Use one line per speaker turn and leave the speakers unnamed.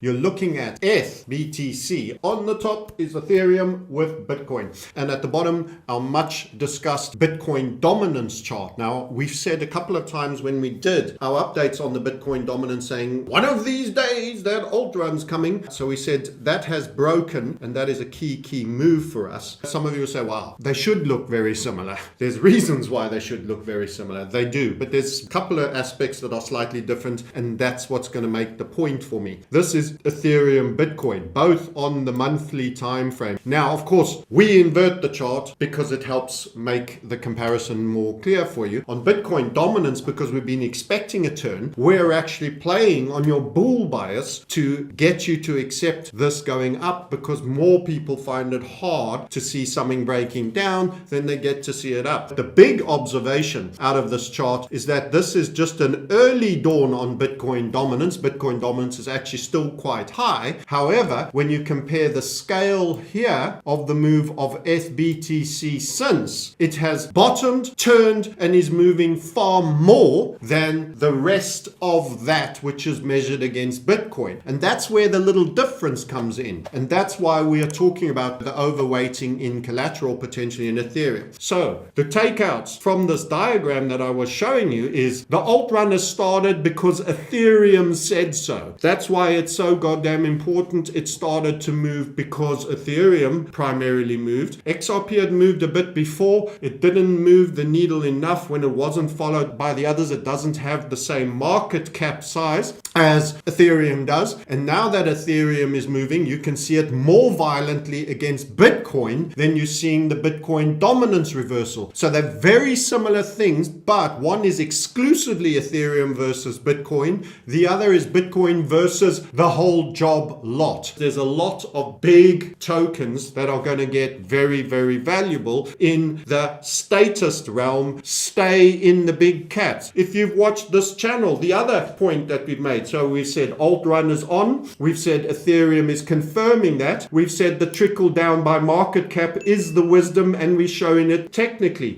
You're looking at ETH, BTC. On the top is Ethereum with Bitcoin. And at the bottom, our much discussed Bitcoin dominance chart. Now, we've said a couple of times when we did our updates on the Bitcoin dominance saying, one of these days that alt run's coming. So we said that has broken, and that is a key move for us. Some of you will say, wow, they should look very similar. There's reasons why they should look very similar. They do, but there's a couple of aspects that are slightly different, and that's what's going to make the point for me. This is Ethereum, Bitcoin, both on the monthly time frame. Now, of course, we invert the chart because it helps make the comparison more clear for you. On Bitcoin dominance, because we've been expecting a turn, we're actually playing on your bull bias to get you to accept this going up, because more people find it hard to see something breaking down than they get to see it up. The big observation out of this chart is that this is just an early dawn on Bitcoin dominance. Bitcoin dominance is actually still quite high. However, when you compare the scale here of the move of BTCC since, it has bottomed, turned, and is moving far more than the rest of that which is measured against Bitcoin. And that's where the little difference comes in. And that's why we are talking about the overweighting in collateral potentially in Ethereum. So the takeouts from this diagram that I was showing you is the alt run has started because Ethereum said so. That's why it's so goddamn important. It started to move because Ethereum primarily moved. XRP had moved a bit before. It didn't move the needle enough when it wasn't followed by the others. It doesn't have the same market cap size as Ethereum does. And now that Ethereum is moving, you can see it more violently against Bitcoin than you're seeing the Bitcoin dominance reversal. So they're very similar things, but one is exclusively Ethereum versus Bitcoin. The other is Bitcoin versus the whole job lot. There's a lot of big tokens that are going to get very, very valuable in the statist realm. Stay in the big cats. If you've watched this channel, the other point that we've made, so we've said alt run is on. We've said Ethereum is confirming that. We've said the trickle down by market cap is the wisdom, and we're showing it technically.